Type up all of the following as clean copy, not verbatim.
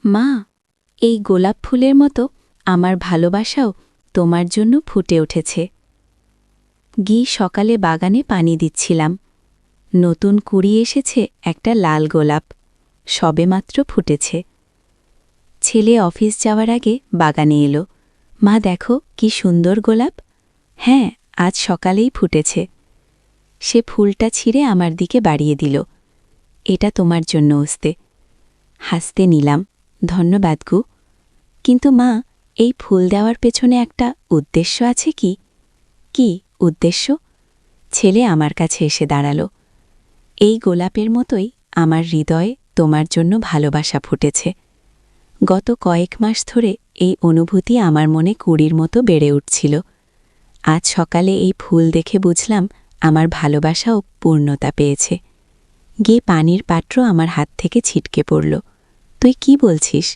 মা, এই গোলাপ ফুলের মতো আমার ভালোবাসাও তোমার জন্য ফুটে উঠেছে। সকালে বাগানে পানি দিচ্ছিলাম। নতুন কুড়ি এসেছে একটা লাল গোলাপ, সবেমাত্র ফুটেছে। ছেলে অফিস যাওয়ার আগে বাগানে এলো। মা, দেখো কি সুন্দর গোলাপ। হ্যাঁ, আজ সকালেই ফুটেছে। সে ফুলটা ছিঁড়ে আমার দিকে বাড়িয়ে দিল। এটা তোমার জন্য ওস্তে। হাসতে নিলাম, ধন্যবাদ গো। কিন্তু মা, এই ফুল দেওয়ার পেছনে একটা উদ্দেশ্য আছে কি? কি উদ্দেশ্য? ছেলে আমার কাছে এসে দাঁড়াল। এই গোলাপের মতোই আমার হৃদয়ে তোমার জন্য ভালোবাসা ফুটেছে। গত কয়েক মাস ধরে এই অনুভূতি আমার মনে কুড়ির মতো বেড়ে উঠছিল। আজ সকালে এই ফুল দেখে বুঝলাম আমার ভালোবাসাও পূর্ণতা পেয়েছে। পানির পাত্র আমার হাত থেকে ছিটকে পড়ল। তুই কি বলছিস?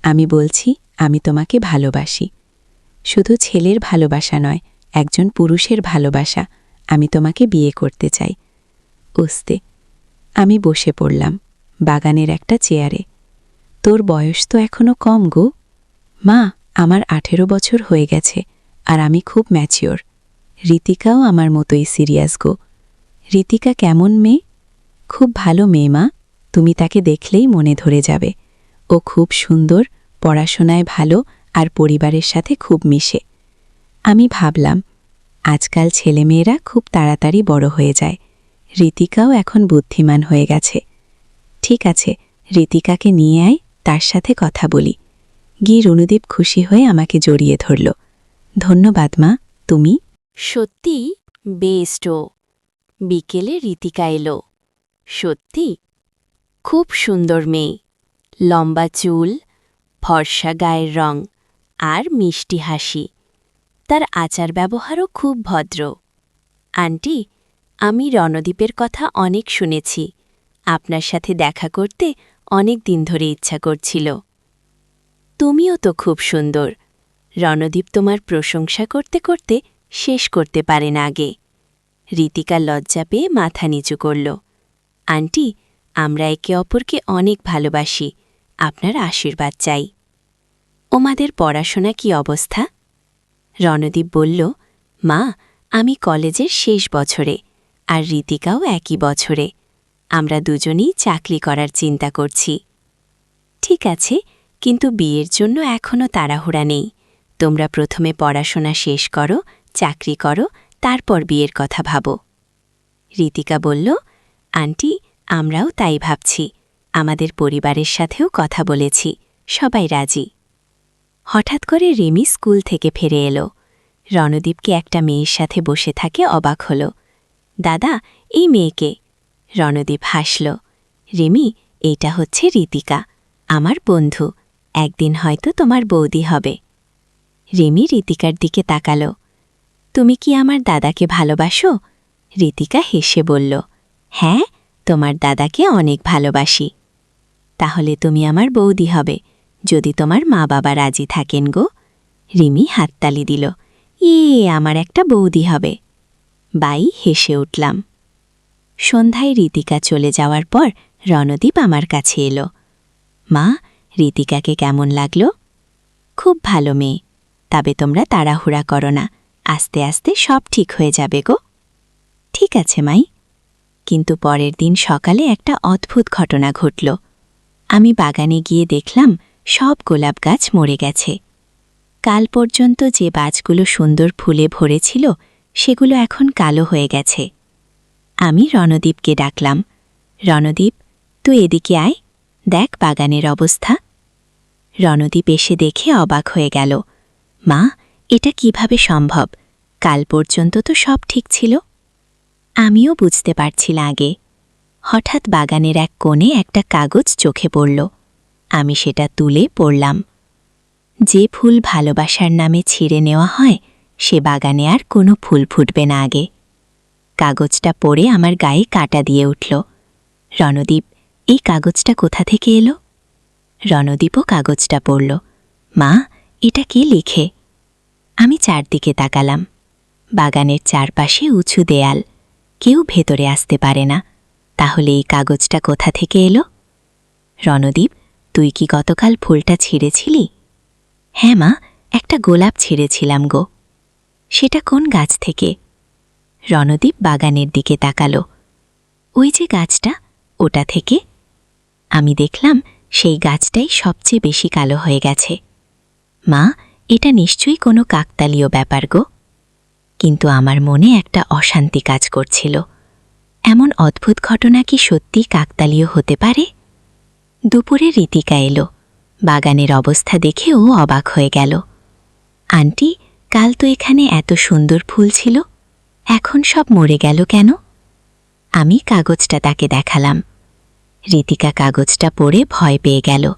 আমি বলছি, আমি তোমাকে ভালোবাসি। শুধু ছেলের ভালোবাসা নয়, একজন পুরুষের ভালোবাসা। আমি তোমাকে বিয়ে করতে চাই। ওস্তে। আমি বসে পড়লাম বাগানের একটা চেয়ারে। তোর বয়স তো এখনো কম গো। মা, আমার 18 বছর হয়ে গেছে, আর আমি খুব ম্যাচিওর। ঋতিকাও আমার মতোই সিরিয়াস গো। ঋতিকা কেমন মেয়ে? খুব ভালো মেয়ে মা, তুমি তাকে দেখলেই মনে ধরে যাবে। ও খুব সুন্দর, পড়াশোনায় ভালো, আর পরিবারের সাথে খুব মিশে। আমি ভাবলাম, আজকাল ছেলেমেয়েরা খুব তাড়াতাড়ি বড় হয়ে যায়। ঋতিকাও এখন বুদ্ধিমান হয়ে গেছে। ঠিক আছে, ঋতিকাকে নিয়ে আয়, তার সাথে কথা বলি। রুনুদীপ খুশি হয়ে আমাকে জড়িয়ে ধরল। ধন্যবাদ মা, তুমি সত্যি বেস্ট। বিকেলে ঋতিকা এলো। সত্যি খুব সুন্দর মেয়ে, লম্বা চুল, ফর্সা গায়ের রং, আর মিষ্টি হাসি। তার আচার ব্যবহারও খুব ভদ্র। আন্টি, আমি রণদীপের কথা অনেক শুনেছি। আপনার সাথে দেখা করতে অনেক দিন ধরে ইচ্ছা করছিল। তুমিও তো খুব সুন্দর। রণদীপ তোমার প্রশংসা করতে করতে শেষ করতে পারে না আগে। ঋতিকা লজ্জা পেয়ে মাথা নিচু করল। আন্টি, আমরা একে অপরকে অনেক ভালোবাসি। আপনার আশীর্বাদ চাই। ওমাদের পড়াশোনা কি অবস্থা? রণদীপ বলল, মা, আমি কলেজের শেষ বছরে, আর ঋতিকাও একই বছরে। আমরা দুজনেই চাকরি করার চিন্তা করছি। ঠিক আছে, কিন্তু বিয়ের জন্য এখনও তাড়াহুড়া নেই। তোমরা প্রথমে পড়াশোনা শেষ করো, চাকরি করো, তারপর বিয়ের কথা ভাবো। ঋতিকা বলল, আন্টি, আমরাও তাই ভাবছি। আমাদের পরিবারের সাথেও কথা বলেছি, সবাই রাজি। হঠাৎ করে রিমি স্কুল থেকে ফিরে এলো। রণদীপকে একটা মেয়ের সাথে বসে থাকে অবাক হল। দাদা, এই মেয়েকে? রণদীপ হাসল। রিমি, এইটা হচ্ছে ঋতিকা, আমার বন্ধু। একদিন হয়তো তোমার বৌদি হবে। রিমি ঋতিকার দিকে তাকাল। তুমি কি আমার দাদাকে ভালোবাসো? ঋতিকা হেসে বলল, হ্যাঁ, তোমার দাদাকে অনেক ভালোবাসি। তাহলে তুমি আমার বৌদি হবে, যদি তোমার মা বাবা রাজি থাকেন গো। রিমি হাততালি দিল। আমার একটা বৌদি হবে। বাই হেসে উঠলাম। সন্ধ্যায় ঋতিকা চলে যাওয়ার পর রণদীপ আমার কাছে এলো। মা, ঋতিকাকে কেমন লাগল? খুব ভালো মেয়ে, তবে তোমরা তাড়াহুড়া করো না, আস্তে আস্তে সব ঠিক হয়ে যাবে গো। ঠিক আছে মাই। কিন্তু পরের দিন সকালে একটা অদ্ভুত ঘটনা ঘটল। আমি বাগানে গিয়ে দেখলাম সব গোলাপ গাছ মরে গেছে। কাল পর্যন্ত যে গাছগুলো সুন্দর ফুলে ভরেছিল, সেগুলো এখন কালো হয়ে গেছে। আমি রণদীপকে ডাকলাম। রণদীপ, তুই এদিকে আয়, দেখ বাগানের অবস্থা। রণদীপ এসে দেখে অবাক হয়ে গেল। মা, এটা কিভাবে সম্ভব? কাল পর্যন্ত তো সব ঠিক ছিল। আমিও বুঝতে পারছি না আগে। হঠাৎ বাগানের এক কোণে একটা কাগজ চোখে পড়ল। আমি সেটা তুলে পড়লাম। যে ফুল ভালোবাসার নামে ছিঁড়ে নেওয়া হয়, সে বাগানে আর কোনো ফুল ফুটবে না আগে। কাগজটা পড়ে আমার গায়ে কাঁটা দিয়ে উঠল। রণদীপ, এই কাগজটা কোথা থেকে এলো? রণদীপও কাগজটা পড়ল। মা, এটা কে লিখে? আমি চারদিকে তাকালাম। বাগানের চারপাশে উঁচু দেয়াল, কেউ ভেতরে আসতে পারে না। তাহলে এই কাগজটা কোথা থেকে এলো? রণদীপ, তুই কি গতকাল ফুলটা ছিঁড়েছিলি? হ্যাঁ মা, একটা গোলাপ ছিঁড়েছিলাম গো। সেটা কোন গাছ থেকে? রণদীপ বাগানের দিকে তাকালো। ওই যে গাছটা, ওটা থেকে। আমি দেখলাম সেই গাছটাই সবচেয়ে বেশি কালো হয়ে গেছে। মা, এটা নিশ্চয়ই কোনো কাকতালীয় ব্যাপার গো। কিন্তু আমার মনে একটা অশান্তি কাজ করছিল। এমন অদ্ভুত ঘটনা কি সত্যি কাকতালীয় হতে পারে? দুপুরে ঋতিকা এলো। বাগানের অবস্থা দেখে ও অবাক হয়ে গেল। আন্টি, কাল তো এখানে এত সুন্দর ফুল ছিল, এখন সব মরে গেল কেন? আমি কাগজটা তাকে দেখালাম। ঋতিকা কাগজটা পড়ে ভয় পেয়ে গেল।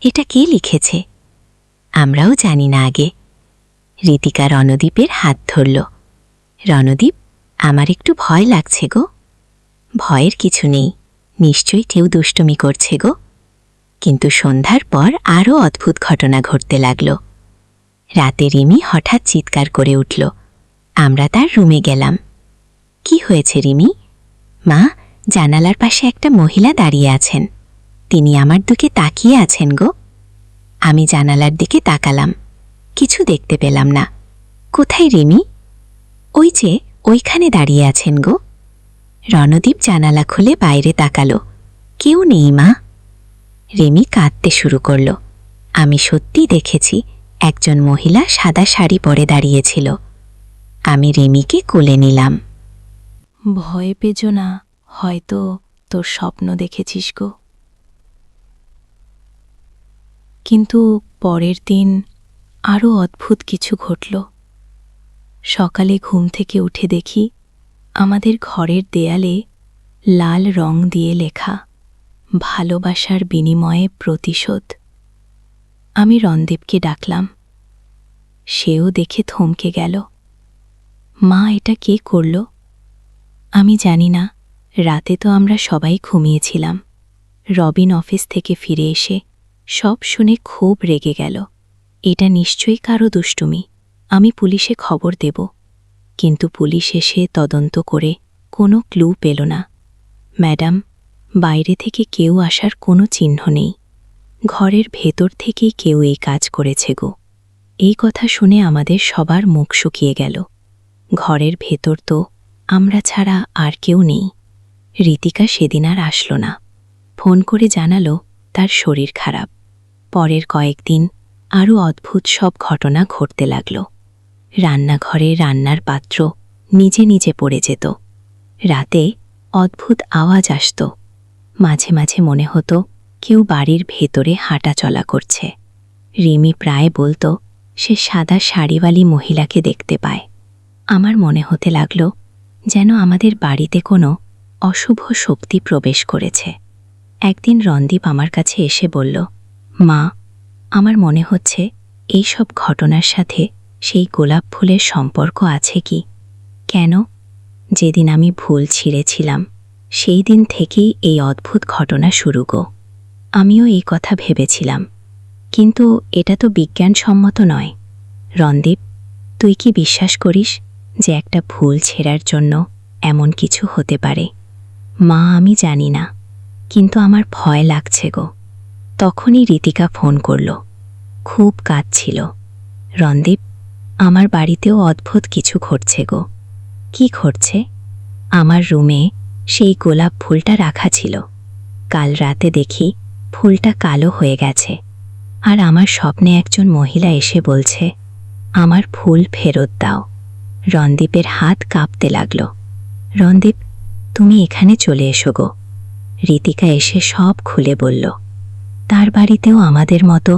এটা কে লিখেছে? আমরাও জানি না আগে। ঋতিকা রণদীপের হাত ধরল। রণদীপ, আমার একটু ভয় লাগছে গো। ভয়ের কিছু নেই, নিশ্চয়ই কেউ দুষ্টুমি করছে গো। কিন্তু সন্ধ্যার পর আরও অদ্ভুত ঘটনা ঘটতে লাগল। রাতে রিমি হঠাৎ চিৎকার করে উঠল। আমরা তার রুমে গেলাম। কি হয়েছে রিমি? মা, জানালার পাশে একটা মহিলা দাঁড়িয়ে আছেন। তিনি আমার দিকে তাকিয়ে আছেন গো। আমি জানালার দিকে তাকালাম, কিছু দেখতে পেলাম না। কোথায় রিমি? ওই যে ওইখানে দাঁড়িয়ে আছেন গো। রণদীপ জানালা খুলে বাইরে তাকালো। কেউ নেই মা। রিমি কাঁদতে শুরু করল। আমি সত্যি দেখেছি, একজন মহিলা সাদা শাড়ি পরে দাঁড়িয়েছিল। আমি রিমিকে কোলে নিলাম। ভয় পেজ না, হয়তো তোর স্বপ্ন দেখেছিস গো। কিন্তু পরের দিন আরও অদ্ভুত কিছু ঘটল। সকালে ঘুম থেকে উঠে দেখি আমাদের ঘরের দেয়ালে লাল রং দিয়ে লেখা, ভালোবাসার বিনিময়ে প্রতিশোধ। আমি রণদীপকে ডাকলাম। সেও দেখে থমকে গেল। মা, এটা কে করল? আমি জানি না। রাতে তো আমরা সবাই ঘুমিয়েছিলাম। রবিন অফিস থেকে ফিরে এসে সব শুনে খুব রেগে গেল। এটা নিশ্চয়ই কারো দুষ্টুমি, আমি পুলিশে খবর দেব। কিন্তু পুলিশ এসে তদন্ত করে কোনো ক্লু পেল না। ম্যাডাম, বাইরে থেকে কেউ আসার কোনো চিহ্ন নেই। ঘরের ভেতর থেকেই কেউ এই কাজ করেছে গো। এই কথা শুনে আমাদের সবার মুখ শুকিয়ে গেল। ঘরের ভেতর তো আমরা ছাড়া আর কেউ নেই। ঋতিকা সেদিন আর আসলো না। ফোন করে জানালো তার শরীর খারাপ। পরের কয়েকদিন আরও অদ্ভুত সব ঘটনা ঘটতে লাগল। রান্নাঘরে রান্নার পাত্র নিজে নিজে পড়ে যেত। রাতে অদ্ভুত আওয়াজ আসত। মাঝে মাঝে মনে হতো কেউ বাড়ির ভেতরে হাঁটাচলা করছে। রিমি প্রায় বলতো সে সাদা শাড়িওয়ালি মহিলাকে দেখতে পায়। আমার মনে হতে লাগল যেন আমাদের বাড়িতে কোনো অশুভ শক্তি প্রবেশ করেছে। একদিন রণদীপ আমার কাছে এসে বলল, মা, আমার মনে হচ্ছে এই সব ঘটনার সাথে সেই গোলাপ ফুলের সম্পর্ক আছে কি? কেন? যেদিন আমি ফুল ছিঁড়েছিলাম সেই দিন থেকেই এই অদ্ভুত ঘটনা শুরু গো। আমিও এই কথা ভেবেছিলাম, কিন্তু এটা তো বিজ্ঞানসম্মত নয়। রণদীপ, তুই কি বিশ্বাস করিস যে একটা ফুল ছেঁড়ার জন্য এমন কিছু হতে পারে? মা, আমি জানি না, কিন্তু আমার ভয় লাগছে গো। তখনই ঋতিকা ফোন করল। খুব কাঁদছিল। রণদীপ, আমার বাড়িতেও অদ্ভুত কিছু ঘটছে গো। কি ঘটছে? আমার রুমে সেই গোলাপ ফুলটা রাখা ছিল। কাল রাতে দেখি ফুলটা কালো হয়ে গেছে। আর আমার স্বপ্নে একজন মহিলা এসে বলছে, আমার ফুল ফেরত দাও। রণদীপের হাত কাঁপতে লাগল। রণদীপ, তুমি এখানে চলে এসো গো। ঋতিকা এসে সব খুলে বলল। তার বাড়িতেও আমাদের মতো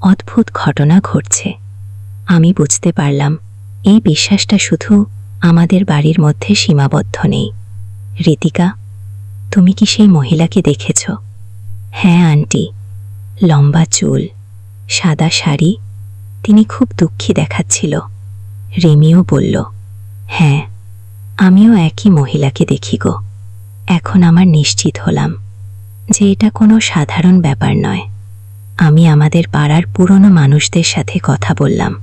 অদ্ভুত ঘটনা ঘটছে। আমি বুঝতে পারলাম এই বিশ্বাসটা শুধু আমাদের বাড়ির মধ্যে সীমাবদ্ধ নেই। ঋতিকা, তুমি কি সেই মহিলাকে দেখেছ? হ্যাঁ আন্টি, লম্বা চুল, সাদা শাড়ি, তিনি খুব দুঃখী দেখাচ্ছিল। রিমিও বলল, হ্যাঁ, আমিও একই মহিলাকে দেখি গো। এখন আমার নিশ্চিত হলাম যে এটা কোনো সাধারণ ব্যাপার নয়। আমি আমাদের পাড়ার পুরনো মানুষদের সাথে কথা বললাম।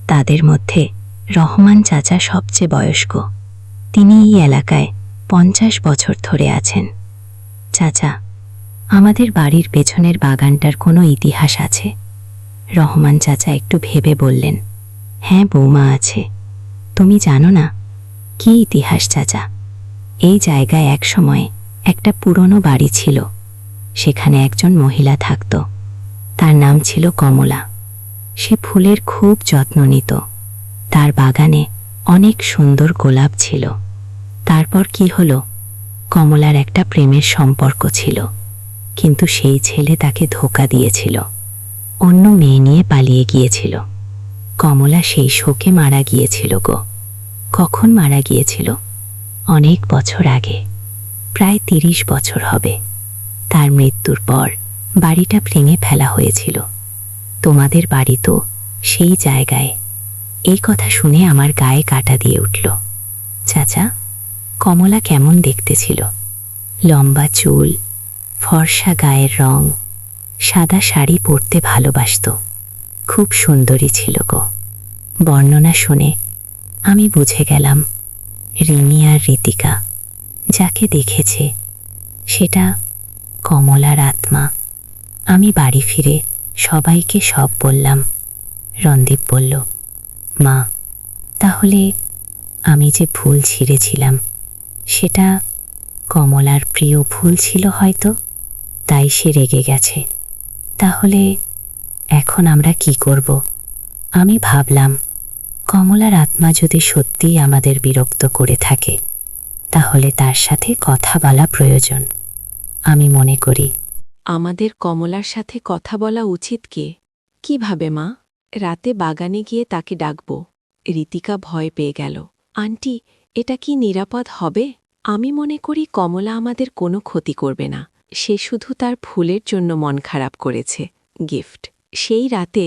তাদের মধ্যে রহমান চাচা সবচেয়ে বয়স্ক। তিনি এই এলাকায় 50 বছর ধরে আছেন। চাচা, আমাদের বাড়ির পেছনের বাগানটার কোনো ইতিহাস আছে? রহমান চাচা একটু ভেবে বললেন। হ্যাঁ বৌমা, আছে। তুমি জানো না কি ইতিহাস চাচা? এই জায়গায় এক সময় একটা পুরনো বাড়ি ছিল। সেখানে একজন মহিলা থাকত। তার নাম ছিল কমলা। সে ফুলের খুব যত্ন নিত। তার বাগানে অনেক সুন্দর গোলাপ ছিল। তারপর কি হলো? কমলার একটা প্রেমের সম্পর্ক ছিল, কিন্তু সেই ছেলে তাকে ধোঁকা দিয়েছিল, অন্য মেয়ে নিয়ে পালিয়ে গিয়েছিল। কমলা সেই শোকে মারা গিয়েছিল গো। কখন মারা গিয়েছিল? অনেক বছর আগে, প্রায় 30 বছর হবে। তার মৃত্যুর পর বাড়িটা ভেঙে ফেলা হয়েছিল। তোমাদের বাড়ি তো সেই জায়গায়। এই কথা শুনে আমার গায়ে কাঁটা দিয়ে উঠল। চাচা, কমলা কেমন দেখতে ছিল? লম্বা চুল, ফর্সা গায়ের রং, সাদা শাড়ি পরতে ভালোবাসত। খুব সুন্দরী ছিল গো। বর্ণনা শুনে আমি বুঝে গেলাম রিমি আর ঋতিকা যাকে দেখেছে সেটা কমলার আত্মা। আমি বাড়ি ফিরে সবাইকে সব বললাম। রণদীপ বলল, মা, তাহলে আমি যে ফুল ছিঁড়েছিলাম সেটা কমলার প্রিয় ফুল ছিল হয়তো, তাই সে রেগে গেছে। তাহলে এখন আমরা কি করব? আমি ভাবলাম, কমলার আত্মা যদি সত্যিই আমাদের বিরক্ত করে থাকে তাহলে তার সাথে কথা বলা প্রয়োজন। আমি মনে করি আমাদের কমলার সাথে কথা বলা উচিত কে? কিভাবে মা? রাতে বাগানে গিয়ে তাকে ডাকব। ঋতিকা ভয় পেয়ে গেল। আন্টি, এটা কি নিরাপদ হবে? আমি মনে করি কমলা আমাদের কোনো ক্ষতি করবে না। সে শুধু তার ফুলের জন্য মন খারাপ করেছে। গিফট। সেই রাতে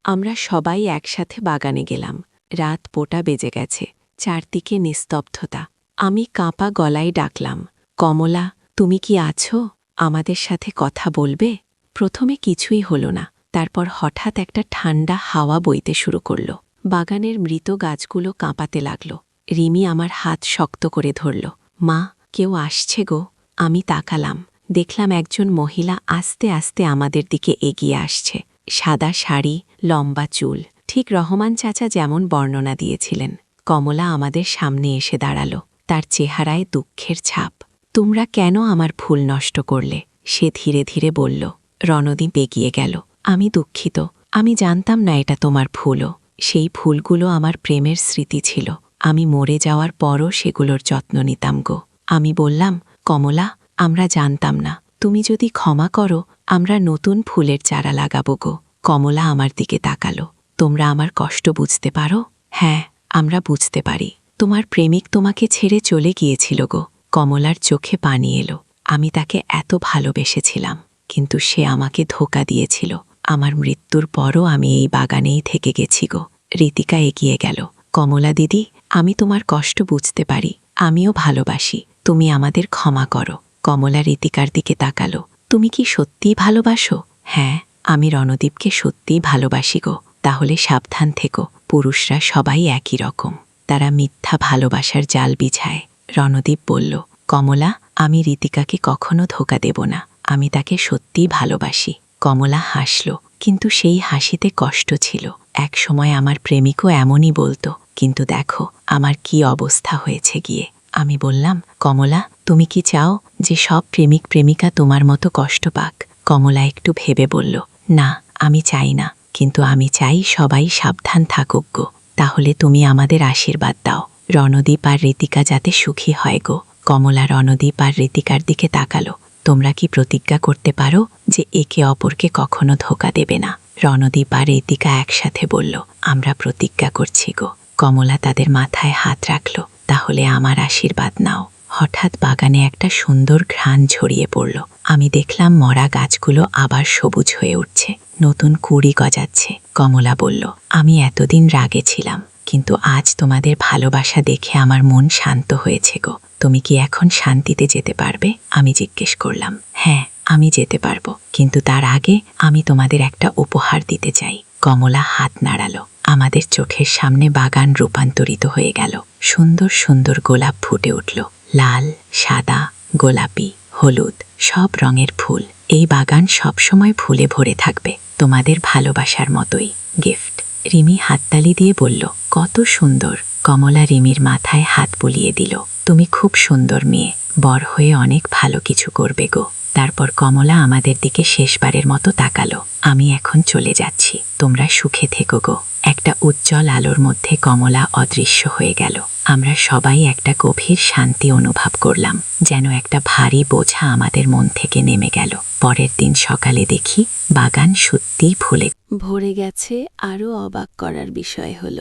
আমরা সবাই একসাথে বাগানে গেলাম। রাত পোটা বেজে গেছে, চারদিকে নিস্তব্ধতা। আমি কাঁপা গলায় ডাকলাম, কমলা, তুমি কি আছো? আমাদের সাথে কথা বলবে? প্রথমে কিছুই হলো না। তারপর হঠাৎ একটা ঠান্ডা হাওয়া বইতে শুরু করল। বাগানের মৃত গাছগুলো কাঁপাতে লাগল। রিমি আমার হাত শক্ত করে ধরল। মা, কেউ আসছে গো। আমি তাকালাম, দেখলাম একজন মহিলা আস্তে আস্তে আমাদের দিকে এগিয়ে আসছে। সাদা শাড়ি, লম্বা চুল, ঠিক রহমান চাচা যেমন বর্ণনা দিয়েছিলেন। কমলা আমাদের সামনে এসে দাঁড়াল। তার চেহারায় দুঃখের ছাপ। তোমরা কেন আমার ফুল নষ্ট করলে? সে ধীরে ধীরে বলল। রণদীপ এগিয়ে গেল। আমি দুঃখিত, আমি জানতাম না এটা তোমার ফুলও। সেই ফুলগুলো আমার প্রেমের স্মৃতি ছিল। আমি মরে যাওয়ার পরও সেগুলোর যত্ন নিতাম গো। আমি বললাম, কমলা, আমরা জানতাম না। তুমি যদি ক্ষমা করো, আমরা নতুন ফুলের চারা লাগাবো গো। কমলা আমার দিকে তাকালো। তোমরা আমার কষ্ট বুঝতে পারো? হ্যাঁ, আমরা বুঝতে পারি। তোমার প্রেমিক তোমাকে ছেড়ে চলে গিয়েছিল গো। কমলার চোখে পানি এলো। আমি তাকে এত ভালোবেসেছিলাম, কিন্তু সে আমাকে ধোঁকা দিয়েছিল। আমার মৃত্যুর পরও আমি এই বাগানেই থেকে গেছি গো। ঋতিকা এগিয়ে গেল। কমলা দিদি, আমি তোমার কষ্ট বুঝতে পারি। আমিও ভালোবাসি। তুমি আমাদের ক্ষমা করো। কমলা ঋতিকার দিকে তাকালো। তুমি কি সত্যিই ভালোবাসো? হ্যাঁ, আমি রণদীপকে সত্যিই ভালোবাসি গো। তাহলে সাবধান থেকো। পুরুষরা সবাই একই রকম। তারা মিথ্যা ভালোবাসার জাল বিছায়। রণদীপ বলল, কমলা, আমি ঋতিকাকে কখনো ধোঁকা দেব না। আমি তাকে সত্যিই ভালোবাসি। কমলা হাসল, কিন্তু সেই হাসিতে কষ্ট ছিল। এক সময় আমার প্রেমিকও এমনই বলতো, কিন্তু দেখো আমার কি অবস্থা হয়েছে গিয়ে। আমি বললাম, কমলা, তুমি কি চাও যে সব প্রেমিক প্রেমিকা তোমার মতো কষ্ট পাক? কমলা একটু ভেবে বলল, না, আমি চাই না, কিন্তু আমি চাই সবাই সাবধান থাকুক গো। তাহলে তুমি আমাদের আশীর্বাদ দাও, রণদীপ আর ঋতিকা যাতে সুখী হয় গো। কমলা রণদীপ আর ঋতিকার দিকে তাকালো। তোমরা কি প্রতিজ্ঞা করতে পারো যে একে অপরকে কখনো ধোঁকা দেবে না? রণদীপ আর ঋতিকা একসাথে বলল, আমরা প্রতিজ্ঞা করছি গো। কমলা তাদের মাথায় হাত রাখল। তাহলে আমার আশীর্বাদ নাও। হঠাৎ বাগানে একটা সুন্দর ঘ্রাণ ছড়িয়ে পড়ল। আমি দেখলাম মরা গাছগুলো আবার সবুজ হয়ে উঠছে, নতুন কুঁড়ি গজাচ্ছে। কমলা বলল, আমি এতদিন রাগে ছিলাম, কিন্তু আজ তোমাদের ভালোবাসা দেখে আমার মন শান্ত হয়েছে গো। তুমি কি এখন শান্তিতে যেতে পারবে? আমি জিজ্ঞেস করলাম। হ্যাঁ, আমি যেতে পারবো, কিন্তু তার আগে আমি তোমাদের একটা উপহার দিতে চাই। কমলা হাত নাড়ালো। আমাদের চোখের সামনে বাগান রূপান্তরিত হয়ে গেল। সুন্দর সুন্দর গোলাপ ফুটে উঠল। লাল, সাদা, গোলাপি, হলুদ সব রঙের ফুল। এই বাগান সবসময় ফুলে ভরে থাকবে, তোমাদের ভালোবাসার মতোই গিফট। রিমি হাততালি দিয়ে বলল, কত সুন্দর। কমলা রিমির মাথায় হাত বুলিয়ে দিল। তুমি খুব সুন্দর মেয়ে, বড় হয়ে অনেক ভালো কিছু করবে গো। তারপর কমলা আমাদের দিকে শেষবারের মতো তাকালো। আমি এখন চলে যাচ্ছি, তোমরা সুখে থেকো গো। একটা উজ্জ্বল আলোর মধ্যে কমলা অদৃশ্য হয়ে গেল। আমরা সবাই একটা গভীর শান্তি অনুভব করলাম, যেন একটা ভারী বোঝা আমাদের মন থেকে নেমে গেল। পরের দিন সকালে দেখি বাগান সত্যিই ফুলে ভরে গেছে। আরও অবাক করার বিষয় হল,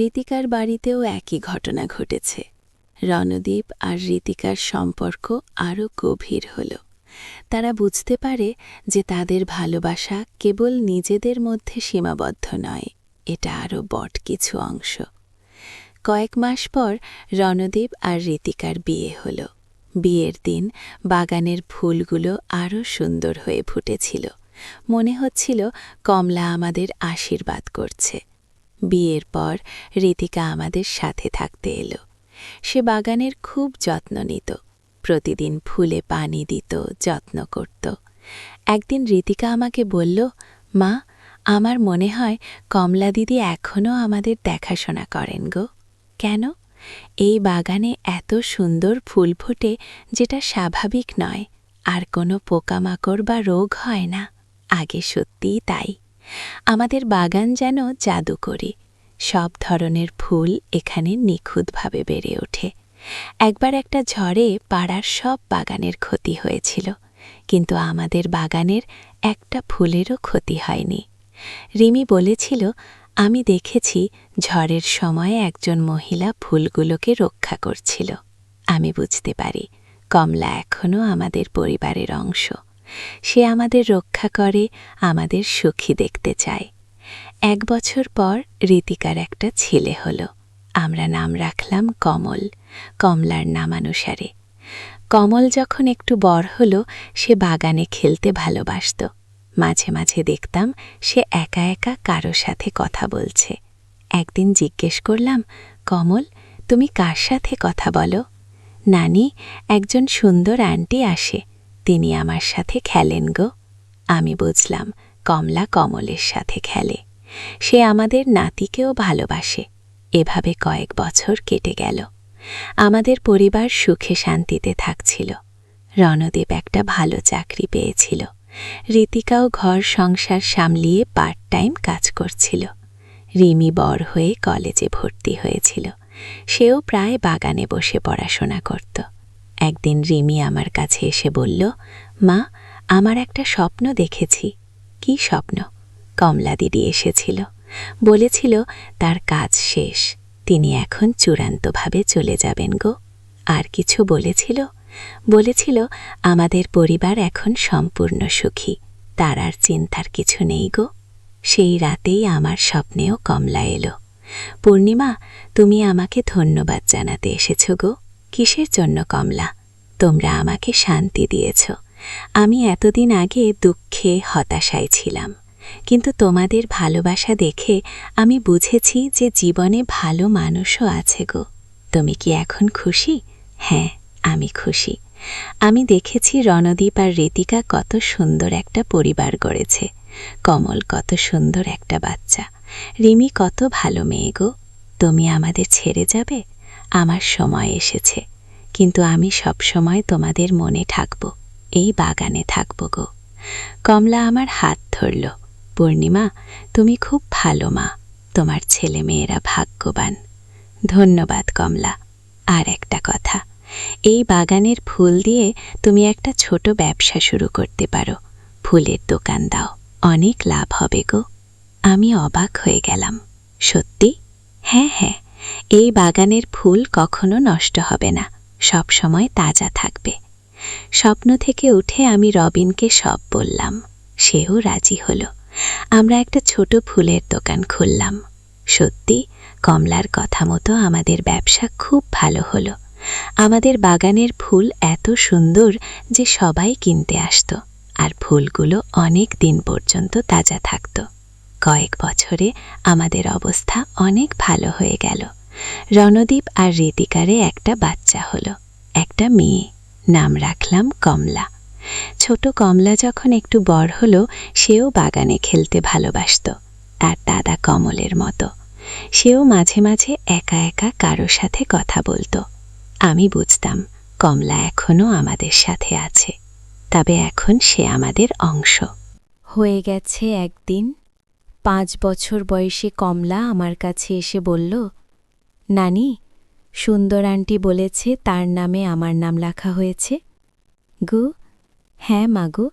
ঋতিকার বাড়িতেও একই ঘটনা ঘটেছে। রণদীপ আর ঋতিকার সম্পর্ক আরও গভীর হল। তারা বুঝতে পারে যে তাদের ভালোবাসা কেবল নিজেদের মধ্যে সীমাবদ্ধ নয়, এটা আরও বড় কিছু অংশ। কয়েক মাস পর রণদীপ আর ঋতিকার বিয়ে হল। বিয়ের দিন বাগানের ফুলগুলো আরও সুন্দর হয়ে ফুটেছিল। মনে হচ্ছিল কমলা আমাদের আশীর্বাদ করছে। বিয়ের পর ঋতিকা আমাদের সাথে থাকতে এলো। সে বাগানের খুব যত্ন নিত, প্রতিদিন ফুলে পানি দিত, যত্ন করত। একদিন ঋতিকা আমাকে বলল, মা, আমার মনে হয় কমলা দিদি এখনও আমাদের দেখাশোনা করেন গো। কেন? এই বাগানে এত সুন্দর ফুল ফোটে, যেটা স্বাভাবিক নয়, আর কোনো পোকামাকড় বা রোগ হয় না। আগে সত্যিই তাই। আমাদের বাগান যেন জাদুকরি, সব ধরনের ফুল এখানে নিখুঁতভাবে বেড়ে ওঠে। একবার একটা ঝড়ে পাড়ার সব বাগানের ক্ষতি হয়েছিল, কিন্তু আমাদের বাগানের একটা ফুলেরও ক্ষতি হয়নি। রিমি বলেছিল, আমি দেখেছি ঝড়ের সময় একজন মহিলা ফুলগুলোকে রক্ষা করছিল। আমি বুঝতে পারি কমলা এখনও আমাদের পরিবারের অংশ। সে আমাদের রক্ষা করে, আমাদের সুখী দেখতে চায়। 1 বছর পর ঋতিকার একটা ছেলে হল। আমরা নাম রাখলাম কমল, কমলার নামানুসারে। কমল যখন একটু বড় হল, সে বাগানে খেলতে ভালোবাসত। মাঝে মাঝে দেখতাম সে একা একা কারো সাথে কথা বলছে। একদিন জিজ্ঞেস করলাম, কমল, তুমি কার সাথে কথা বলো? নানি, একজন সুন্দর আন্টি আসে, তিনি আমার সাথে খেলেন গো। আমি বুঝলাম কমলা কমলের সাথে খেলে। সে আমাদের নাতিকেও ভালোবাসে। এভাবে কয়েক বছর কেটে গেল। আমাদের পরিবার সুখে শান্তিতে থাকছিল। রণদীপ একটা ভালো চাকরি পেয়েছিল। ঋতিকাও ঘর সংসার সামলিয়ে পার্ট টাইম কাজ করছিল। রিমি বড় হয়ে কলেজে ভর্তি হয়েছিল। সেও প্রায় বাগানে বসে পড়াশোনা করত। একদিন রিমি আমার কাছে এসে বলল, মা, আমার একটা স্বপ্ন দেখেছি। কি স্বপ্ন? কমলা দিদি এসেছিল, বলেছিল তার কাজ শেষ, তিনি এখন চূড়ান্তভাবে চলে যাবেন গো। আর কিছু বলেছিল? বলেছিল আমাদের পরিবার এখন সম্পূর্ণ সুখী, তার আর চিন্তার কিছু নেই গো। সেই রাতেই আমার স্বপ্নেও কমলা এলো। পূর্ণিমা, তুমি আমাকে ধন্যবাদ জানাতে এসেছ গো। কিসের জন্য কমলা? তোমরা আমাকে শান্তি দিয়েছ। আমি এতদিন আগে দুঃখে হতাশায় ছিলাম, কিন্তু তোমাদের ভালোবাসা দেখে আমি বুঝেছি যে জীবনে ভালো মানুষও আছে গো। তুমি কি এখন খুশি? হ্যাঁ, আমি খুশি। আমি দেখেছি রণদীপ আর ঋতিকা কত সুন্দর একটা পরিবার গড়েছে। কমল কত সুন্দর একটা বাচ্চা। রিমি কত ভালো মেয়ে গো। তুমি আমাদের ছেড়ে যাবে? আমার সময় এসেছে, কিন্তু আমি সব সময় তোমাদের মনে থাকব, এই বাগানে থাকব গো। কমলা আমার হাত ধরল। পূর্ণিমা, তুমি খুব ভালো মা, তোমার ছেলে মেয়েরা ভাগ্যবান। ধন্যবাদ কমলা। আর একটা কথা, এই বাগানের ফুল দিয়ে তুমি একটা ছোট ব্যবসা শুরু করতে পারো। ফুলের দোকান দাও, অনেক লাভ হবে গো। আমি অবাক হয়ে গেলাম। সত্যি? হ্যাঁ হ্যাঁ, এই বাগানের ফুল কখনো নষ্ট হবে না, সব সময় তাজা থাকবে। স্বপ্ন থেকে উঠে আমি রবিনকে সব বললাম। সেও রাজি হলো। আমরা একটা ছোট ফুলের দোকান খুললাম। সত্যি, কমলার কথা মতো আমাদের ব্যবসা খুব ভালো হলো। আমাদের বাগানের ফুল এত সুন্দর যে সবাই কিনতে আসত, আর ফুলগুলো অনেক দিন পর্যন্ত তাজা থাকত। কয়েক বছরে আমাদের অবস্থা অনেক ভালো হয়ে গেল। রণদীপ আর ঋতিকারে একটা বাচ্চা হলো। একটা মেয়ে, নাম রাখলাম কমলা। ছোট কমলা যখন একটু বড় হলো, সেও বাগানে খেলতে ভালোবাসত, তার দাদা কমলের মতো। সেও মাঝে মাঝে একা একা কারো সাথে কথা বলতো। আমি বুঝতাম কমলা এখনো আমাদের সাথে আছে, তবে এখন সে আমাদের অংশ। হয়ে গেছে একদিন 5 বছর বয়সী কমলা আমার কাছে এসে বলল, নানি, সুন্দর আন্টি বলেছে তার নামে আমার নাম লেখা হয়েছে। গু, হ্যাঁ মাগু,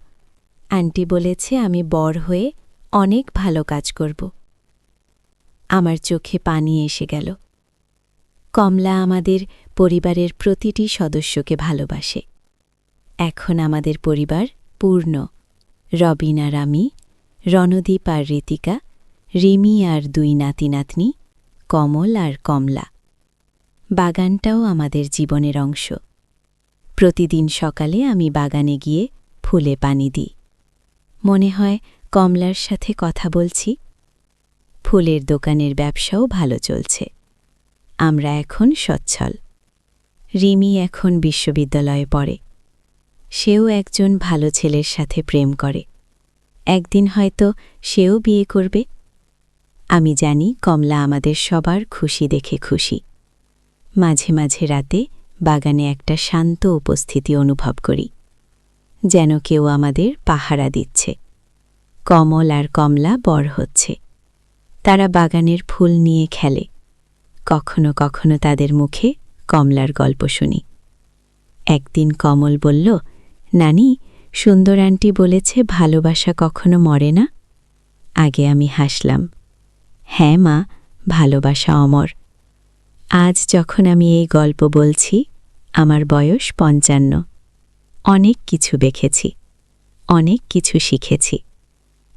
আন্টি বলেছে আমি বড় হয়ে অনেক ভালো কাজ করব। আমার চোখে পানি এসে গেল। কমলা আমাদের পরিবারের প্রতিটি সদস্যকে ভালোবাসে। এখন আমাদের পরিবার পূর্ণ। রবিন আর আমি, রণদীপ আর ঋতিকা, রিমি আর 2 নাতি-নাতনি, কমল আর কমলা। বাগানটাও আমাদের জীবনের অংশ। প্রতিদিন সকালে আমি বাগানে গিয়ে ফুলে পানি দিই। মনে হয় কমলার সাথে কথা বলছি। ফুলের দোকানের ব্যবসাও ভালো চলছে। আমরা এখন সচ্ছল। রিমি এখন বিশ্ববিদ্যালয়ে পড়ে। সেও একজন ভালো ছেলের সাথে প্রেম করে। একদিন হয়তো সেও বিয়ে করবে। আমি জানি কমলা আমাদের সবার খুশি দেখে খুশি। মাঝে মাঝে রাতে বাগানে একটা শান্ত উপস্থিতি অনুভব করি, যেন কেউ আমাদের পাহারা দিচ্ছে। কমল আর কমলা বড় হচ্ছে। তারা বাগানের ফুল নিয়ে খেলে। কখনো কখনো তাদের মুখে কমলার গল্প শুনি। একদিন কমল বলল, নানি, সুন্দর আন্টি বলেছে ভালোবাসা কখনো মরে না। আগে আমি হাসলাম। হ্যাঁ মা, ভালোবাসা অমর। আজ যখন আমি এই গল্প বলছি, আমার বয়স 55। অনেক কিছু দেখেছি, অনেক কিছু শিখেছি।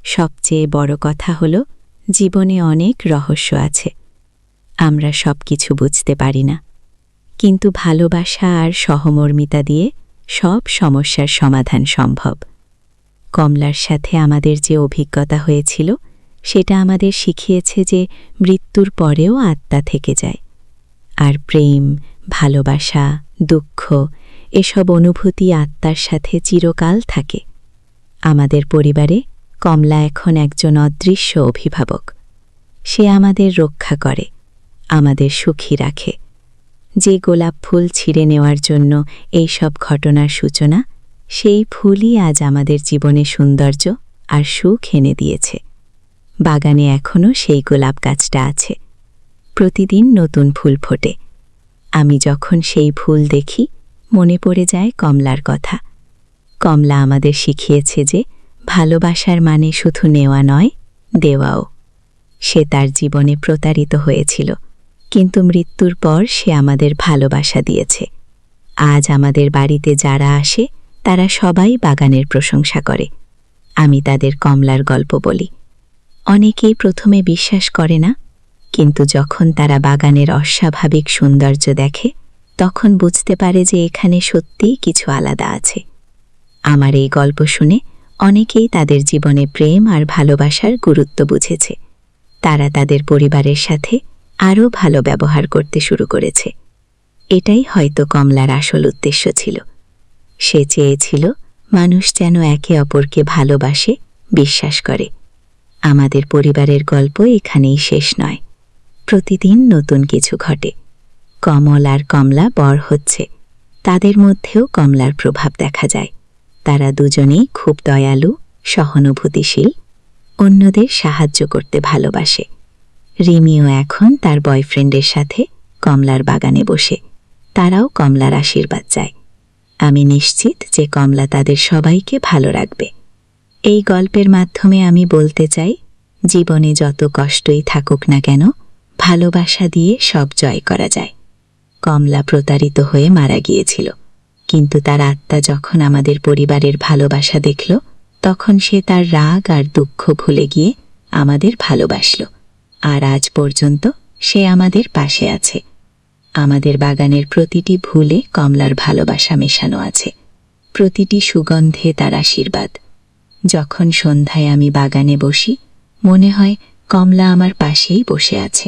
সবচেয়ে বড় কথা হল, জীবনে অনেক রহস্য আছে। আমরা সব কিছু বুঝতে পারি না, কিন্তু ভালোবাসা আর সহমর্মিতা দিয়ে সব সমস্যার সমাধান সম্ভব। কমলার সাথে আমাদের যে অভিজ্ঞতা হয়েছিল, সেটা আমাদের শিখিয়েছে যে মৃত্যুর পরেও আত্মা থেকে যায়। আর প্রেম, ভালোবাসা, দুঃখ, এসব অনুভূতি আত্মার সাথে চিরকাল থাকে। আমাদের পরিবারে কমলা এখন একজন অদৃশ্য অভিভাবক। সে আমাদের রক্ষা করে, আমাদের সুখী রাখে। যে গোলাপ ফুল ছিঁড়ে নেওয়ার জন্য এই সব ঘটনার সূচনা, সেই ফুলই আজ আমাদের জীবনে সৌন্দর্য আর সুখ এনে দিয়েছে। বাগানে এখনও সেই গোলাপ গাছটা আছে। প্রতিদিন নতুন ফুল ফোটে। আমি যখন সেই ফুল দেখি, মনে পড়ে যায় কমলার কথা। কমলা আমাদের শিখিয়েছে যে ভালোবাসার মানে শুধু নেওয়া নয়, দেওয়াও। সে তার জীবনে প্রতারিত হয়েছিল, কিন্তু মৃত্যুর পর সে আমাদের ভালোবাসা দিয়েছে। আজ আমাদের বাড়িতে যারা আসে, তারা সবাই বাগানের প্রশংসা করে। আমি তাদের কমলার গল্প বলি। অনেকেই প্রথমে বিশ্বাস করে না, কিন্তু যখন তারা বাগানের অস্বাভাবিক সৌন্দর্য দেখে, তখন বুঝতে পারে যে এখানে সত্যিই কিছু আলাদা আছে। আমার এই গল্প শুনে অনেকেই তাদের জীবনে প্রেম আর ভালোবাসার গুরুত্ব বুঝেছে। তারা তাদের পরিবারের সাথে আরও ভালো ব্যবহার করতে শুরু করেছে। এটাই হয়তো কমলার আসল উদ্দেশ্য ছিল। সে চেয়েছিল মানুষ যেন একে অপরকে ভালোবাসে, বিশ্বাস করে। আমাদের পরিবারের গল্প এখানেই শেষ নয়। প্রতিদিন নতুন কিছু ঘটে। কমল আর কমলা বড় হচ্ছে। তাদের মধ্যেও কমলার প্রভাব দেখা যায়। তারা দুজনেই খুব দয়ালু, সহানুভূতিশীল, অন্যদের সাহায্য করতে ভালোবাসে। রিমিও এখন তার বয়ফ্রেন্ডের সাথে কমলার বাগানে বসে। তারাও কমলার আশীর্বাদ চায়। আমি নিশ্চিত যে কমলা তাদের সবাইকে ভালো রাখবে। এই গল্পের মাধ্যমে আমি বলতে চাই, জীবনে যত কষ্টই থাকুক না কেন, ভালোবাসা দিয়ে সব জয় করা যায়। কমলা প্রতারিত হয়ে মারা গিয়েছিল, কিন্তু তার আত্মা যখন আমাদের পরিবারের ভালোবাসা দেখল, তখন সে তার রাগ আর দুঃখ ভুলে গিয়ে আমাদের ভালোবাসল। আর আজ পর্যন্ত সে আমাদের পাশে আছে। আমাদের বাগানের প্রতিটি ফুলে কমলার ভালোবাসা মেশানো আছে। প্রতিটি সুগন্ধে তার আশীর্বাদ। যখন সন্ধ্যায় আমি বাগানে বসি, মনে হয় কমলা আমার পাশেই বসে আছে।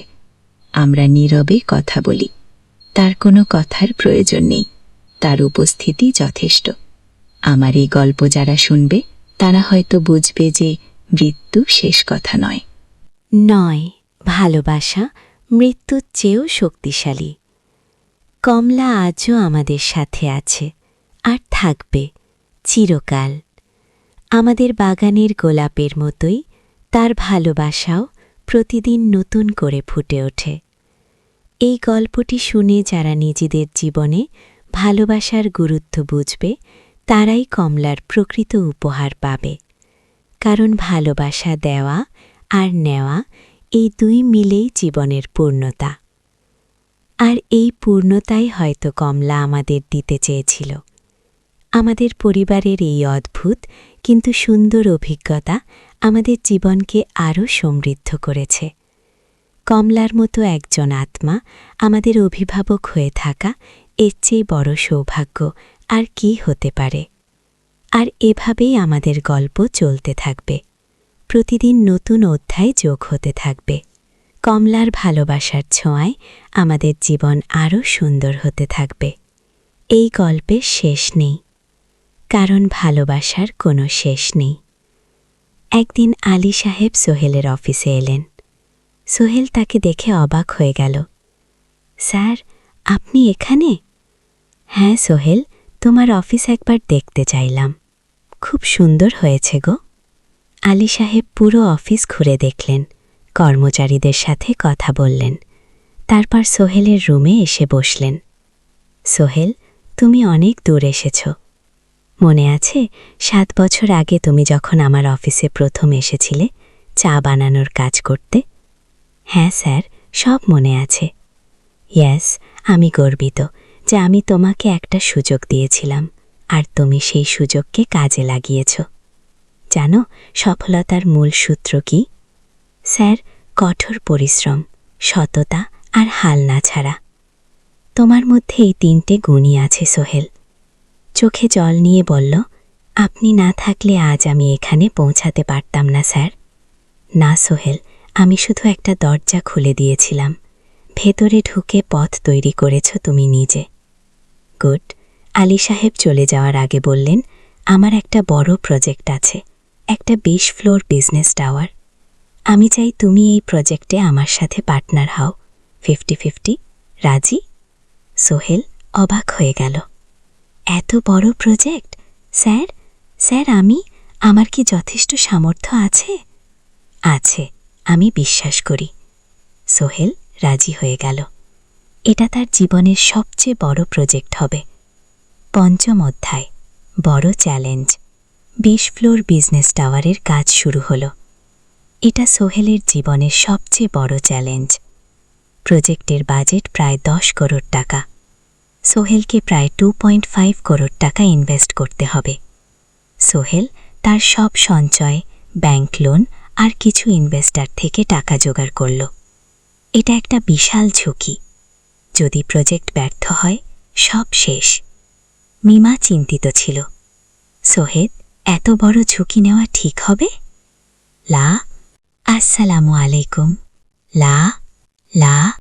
আমরা নীরবে কথা বলি। তার কোনো কথার প্রয়োজন নেই, তার উপস্থিতি যথেষ্ট। আমার এই গল্প যারা শুনবে তারা হয়তো বুঝবে যে মৃত্যু শেষ কথা নয়। নয়, ভালোবাসা মৃত্যুর চেয়েও শক্তিশালী। কমলা আজও আমাদের সাথে আছে আর থাকবে চিরকাল। আমাদের বাগানের গোলাপের মতোই তার ভালোবাসাও প্রতিদিন নতুন করে ফুটে ওঠে। এই গল্পটি শুনে যারা নিজেদের জীবনে ভালোবাসার গুরুত্ব বুঝবে তারাই কমলার প্রকৃত উপহার পাবে। কারণ ভালোবাসা দেওয়া আর নেওয়া এই দুই মিলেই জীবনের পূর্ণতা। আর এই পূর্ণতাই হয়তো কমলা আমাদের দিতে চেয়েছিল। আমাদের পরিবারের এই অদ্ভুত কিন্তু সুন্দর অভিজ্ঞতা আমাদের জীবনকে আরও সমৃদ্ধ করেছে। কমলার মতো একজন আত্মা আমাদের অভিভাবক হয়ে থাকা এর চেয়ে বড় সৌভাগ্য আর কি হতে পারে। আর এভাবেই আমাদের গল্প চলতে থাকবে, প্রতিদিন নতুন অধ্যায় যোগ হতে থাকবে। কমলার ভালোবাসার ছোঁয়ায় আমাদের জীবন আরও সুন্দর হতে থাকবে। এই গল্পের শেষ নেই, কারণ ভালোবাসার কোনো শেষ নেই। একদিন আলী সাহেব সোহেলের অফিসে এলেন। সোহেল তাকে দেখে অবাক হয়ে গেল। স্যার, আপনি এখানে? হ্যাঁ সোহেল, তোমার অফিস একবার দেখতে চাইলাম। খুব সুন্দর হয়েছে গো। আলী সাহেব পুরো অফিস ঘুরে দেখলেন, কর্মচারীদের সাথে কথা বললেন, তারপর সোহেলের রুমে এসে বসলেন। সোহেল, তুমি অনেক দূর এসেছ। মনে আছে 7 বছর আগে তুমি যখন আমার অফিসে প্রথম এসেছিলে চা বানানোর কাজ করতে? হ্যাঁ স্যার, সব মনে আছে। ইয়েস, আমি গর্বিত যে আমি তোমাকে একটা সুযোগ দিয়েছিলাম আর তুমি সেই সুযোগকে কাজে লাগিয়েছ। জানো সফলতার মূল সূত্র কি? স্যার, কঠোর পরিশ্রম, সততা আর হাল না ছাড়া। তোমার মধ্যে এই 3টে গুণই আছে সোহেল। চোখে জল নিয়ে বলল, আপনি না থাকলে আজ আমি এখানে পৌঁছাতে পারতাম না স্যার। না সোহেল, আমি শুধু একটা দরজা খুলে দিয়েছিলাম, ভেতরে ঢুকে পথ তৈরি করেছ তুমি নিজে। গুড। আলী সাহেব চলে যাওয়ার আগে বললেন, আমার একটা বড় প্রজেক্ট আছে, একটা 20 ফ্লোর বিজনেস টাওয়ার। আমি চাই তুমি এই প্রজেক্টে আমার সাথে পার্টনার হও। 50-50, রাজি? সোহেল অবাক হয়ে গেল। এত বড় প্রজেক্ট? স্যার, স্যার আমার কি যথেষ্ট সামর্থ্য আছে? আছে, আমি বিশ্বাস করি। সোহেল রাজি হয়ে গেল। এটা তার জীবনের সবচেয়ে বড় প্রজেক্ট হবে। 5ম অধ্যায়, বড় চ্যালেঞ্জ। 20 ফ্লোর বিজনেস টাওয়ারের কাজ শুরু হলো। এটা সোহেলের জীবনের সবচেয়ে বড় চ্যালেঞ্জ। প্রজেক্টের বাজেট প্রায় 10 করোড় টাকা। সোহেলকে প্রায় 2.5 করোড় টাকা ইনভেস্ট করতে হবে। সোহেল তার সব সঞ্চয়, ব্যাংক লোন আর কিছু ইনভেস্টার থেকে টাকা জোগাড় করল। এটা একটা বিশাল ঝুঁকি। যদি প্রজেক্ট ব্যর্থ হয় সব শেষ। মিমা চিন্তিত ছিল। সোহেল, এত বড় ঝুঁকি নেওয়া ঠিক হবে? লা, আসসালামু আলাইকুম। লা